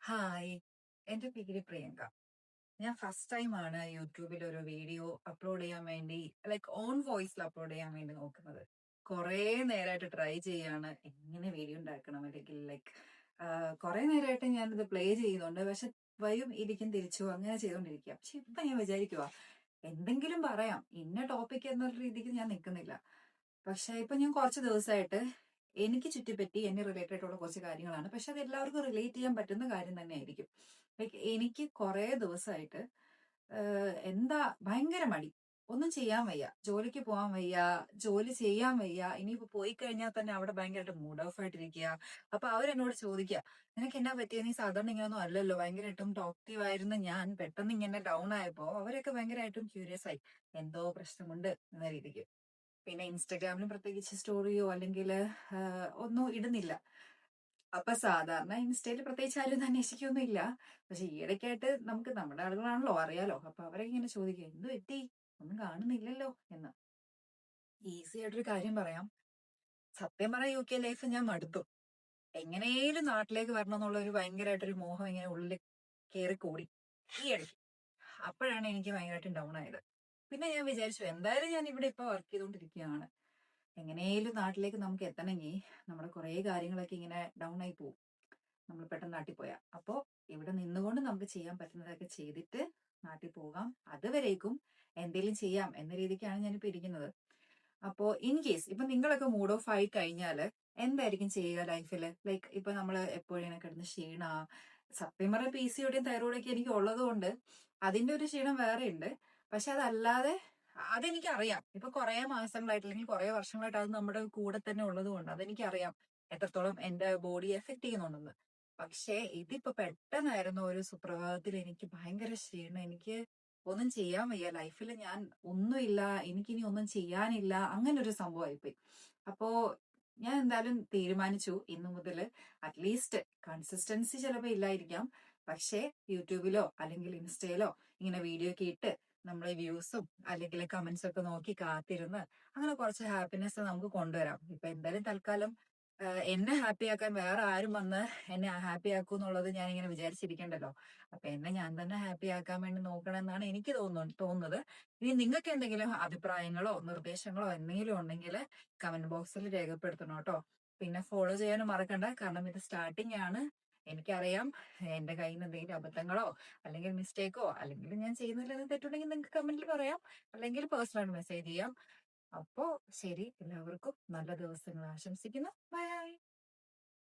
Hi, എന്റെ പേര് പ്രിയങ്ക. ഞാൻ ഫസ്റ്റ് ടൈം ആണ് യൂട്യൂബിൽ ഒരു വീഡിയോ അപ്ലോഡ് ചെയ്യാൻ വേണ്ടി ഓൺ വോയിസിൽ അപ്ലോഡ് ചെയ്യാൻ വേണ്ടി നോക്കുന്നത്. കുറേ നേരമായിട്ട് ട്രൈ ചെയ്യാണ് എങ്ങനെ വീഡിയോ ഉണ്ടാക്കണം, അല്ലെങ്കിൽ കുറേ നേരമായിട്ട് ഞാനിത് പ്ലേ ചെയ്യുന്നുണ്ട്. പക്ഷെ വരും ഇരിക്കും തിരിച്ചു അങ്ങനെ ചെയ്തുകൊണ്ടിരിക്കുക. പക്ഷെ ഇപ്പൊ ഞാൻ വിചാരിക്കുക എന്തെങ്കിലും പറയാം, ഇന്ന ടോപ്പിക് എന്നുള്ള രീതിക്ക് ഞാൻ നിൽക്കുന്നില്ല. പക്ഷെ ഇപ്പൊ ഞാൻ കുറച്ച് ദിവസമായിട്ട് എനിക്ക് ചുറ്റിപ്പറ്റി എന്നെ റിലേറ്റഡ് ആയിട്ടുള്ള കുറച്ച് കാര്യങ്ങളാണ്. പക്ഷെ അത് എല്ലാവർക്കും റിലേറ്റ് ചെയ്യാൻ പറ്റുന്ന കാര്യം തന്നെ ആയിരിക്കും. എനിക്ക് കുറെ ദിവസമായിട്ട് എന്താ ഭയങ്കര മടി. ഒന്നും ചെയ്യാൻ വയ്യ. ജോലിക്ക് പോകാൻ വയ്യ. ജോലി ചെയ്യാൻ വയ്യ. ഇനിയിപ്പോ പോയി കഴിഞ്ഞാൽ തന്നെ അവിടെ ഭയങ്കരമായിട്ട് മൂഡ് ഓഫ് ആയിട്ടിരിക്കുക. അപ്പൊ അവരെന്നോട് ചോദിക്കുക, നിനക്ക് എന്നാ പറ്റിയ, നീ സാധാരണ ഇങ്ങനെയൊന്നും അല്ലല്ലോ, ഭയങ്കരമായിട്ടും ടോക്റ്റീവ് ആയിരുന്ന ഞാൻ പെട്ടെന്ന് ഇങ്ങനെ ഡൗൺ ആയപ്പോ അവരൊക്കെ ഭയങ്കരമായിട്ടും ക്യൂരിയസ് ആയി. എന്തോ പ്രശ്നമുണ്ട് എന്ന രീതിക്ക്. പിന്നെ ഇൻസ്റ്റഗ്രാമിലും പ്രത്യേകിച്ച് സ്റ്റോറിയോ അല്ലെങ്കിൽ ഒന്നും ഇടുന്നില്ല. അപ്പൊ സാധാരണ ഇൻസ്റ്റയിൽ പ്രത്യേകിച്ച് ആരും ഇത് അന്വേഷിക്കൊന്നും ഇല്ല. പക്ഷെ ഈയിടയ്ക്കായിട്ട് നമുക്ക് നമ്മുടെ ആളുകളാണല്ലോ, അറിയാലോ. അപ്പൊ അവരൊക്കെ ഇങ്ങനെ ചോദിക്കും, എന്ത് പറ്റി, ഒന്നും കാണുന്നില്ലല്ലോ എന്ന്. ഈസി ആയിട്ടൊരു കാര്യം പറയാം. സത്യം പറഞ്ഞ UK ലൈഫ് ഞാൻ മടുത്തു. എങ്ങനെയും നാട്ടിലേക്ക് വരണം എന്നുള്ള ഒരു ഭയങ്കരമായിട്ടൊരു മോഹം ഇങ്ങനെ ഉള്ളിൽ കയറി കൂടി ഈ ഇടയ്ക്ക്. അപ്പോഴാണ് എനിക്ക് ഭയങ്കരമായിട്ട് ഡൗൺ ആയത്. പിന്നെ ഞാൻ വിചാരിച്ചു, എന്തായാലും ഞാൻ ഇവിടെ ഇപ്പൊ വർക്ക് ചെയ്തുകൊണ്ടിരിക്കുകയാണ്, എങ്ങനെയും നാട്ടിലേക്ക് നമുക്ക് എത്തണമെങ്കിൽ നമ്മുടെ കുറേ കാര്യങ്ങളൊക്കെ ഇങ്ങനെ ഡൗൺ ആയി പോകും നമ്മൾ പെട്ടെന്ന് നാട്ടിൽ പോയാൽ. അപ്പോൾ ഇവിടെ നിന്നുകൊണ്ട് നമുക്ക് ചെയ്യാൻ പറ്റുന്നതൊക്കെ ചെയ്തിട്ട് നാട്ടിൽ പോകാം, അതുവരേക്കും എന്തെങ്കിലും ചെയ്യാം എന്ന രീതിക്കാണ് ഞാനിപ്പോ ഇരിക്കുന്നത്. അപ്പോ ഇൻ കേസ് ഇപ്പൊ നിങ്ങളൊക്കെ മൂഡ് ഓഫ് ആയി കഴിഞ്ഞാല് എന്തായിരിക്കും ചെയ്യുക ലൈഫിൽ? ഇപ്പൊ നമ്മള് എപ്പോഴും ഇങ്ങനെ കിടന്ന് ക്ഷീണ, സത്യം പറഞ്ഞ PCODയും തൈറോയിഡൊക്കെ എനിക്ക് ഉള്ളത് കൊണ്ട് അതിന്റെ ഒരു ക്ഷീണം വേറെ ഉണ്ട്. പക്ഷെ അതല്ലാതെ അതെനിക്കറിയാം. ഇപ്പൊ കുറെ മാസങ്ങളായിട്ട് അല്ലെങ്കിൽ കുറെ വർഷങ്ങളായിട്ട് അത് നമ്മുടെ കൂടെ തന്നെ ഉള്ളത് കൊണ്ട് അതെനിക്കറിയാം എത്രത്തോളം എന്റെ ബോഡി എഫക്ട് ചെയ്യുന്നുണ്ടെന്ന്. പക്ഷേ ഇതിപ്പോ പെട്ടെന്നായിരുന്നു ഒരു സുപ്രഭാതത്തിൽ എനിക്ക് ഭയങ്കര ക്ഷീണം. എനിക്ക് ഒന്നും ചെയ്യാൻ വയ്യ. ലൈഫിൽ ഞാൻ ഒന്നുമില്ല, എനിക്കിനി ഒന്നും ചെയ്യാനില്ല, അങ്ങനെ ഒരു സംഭവമായിപ്പോയി. അപ്പോ ഞാൻ എന്തായാലും തീരുമാനിച്ചു ഇന്നു മുതൽ അറ്റ്ലീസ്റ്റ് കൺസിസ്റ്റൻസി ചിലപ്പോ ഇല്ലായിരിക്കാം. പക്ഷേ യൂട്യൂബിലോ അല്ലെങ്കിൽ ഇൻസ്റ്റയിലോ ഇങ്ങനെ വീഡിയോ ഒക്കെ ഇട്ട് നമ്മളെ വ്യൂസും അല്ലെങ്കിൽ കമന്റ്സ് ഒക്കെ നോക്കി കാത്തിരുന്ന് അങ്ങനെ കുറച്ച് ഹാപ്പിനെസ് നമുക്ക് കൊണ്ടുവരാം. ഇപ്പൊ എന്തായാലും തൽക്കാലം എന്നെ ഹാപ്പി ആക്കാൻ വേറെ ആരും വന്ന് എന്നെ ഹാപ്പി ആക്കൂ എന്നുള്ളത് ഞാൻ ഇങ്ങനെ വിചാരിച്ചിരിക്കണ്ടല്ലോ. അപ്പൊ എന്നെ ഞാൻ തന്നെ ഹാപ്പി ആക്കാൻ വേണ്ടി നോക്കണം എന്നാണ് എനിക്ക് തോന്നുന്നത്. ഇനി നിങ്ങൾക്ക് എന്തെങ്കിലും അഭിപ്രായങ്ങളോ നിർദ്ദേശങ്ങളോ എന്തെങ്കിലും ഉണ്ടെങ്കിൽ കമന്റ് ബോക്സിൽ രേഖപ്പെടുത്തണം കേട്ടോ. പിന്നെ ഫോളോ ചെയ്യാനും മറക്കണ്ട, കാരണം ഇത് സ്റ്റാർട്ടിങ് ആണ്. എനിക്കറിയാം എന്റെ കയ്യിൽ നിന്ന് എന്തെങ്കിലും അബദ്ധങ്ങളോ അല്ലെങ്കിൽ മിസ്റ്റേക്കോ അല്ലെങ്കിൽ ഞാൻ ചെയ്യുന്നതിൽ തെറ്റുണ്ടെങ്കിൽ നിങ്ങൾക്ക് കമന്റിൽ പറയാം, അല്ലെങ്കിൽ പേഴ്സണൽ മെസ്സേജ് ചെയ്യാം. അപ്പോ ശരി, എല്ലാവർക്കും നല്ല ദിവസങ്ങൾ ആശംസിക്കുന്നു. ബൈ.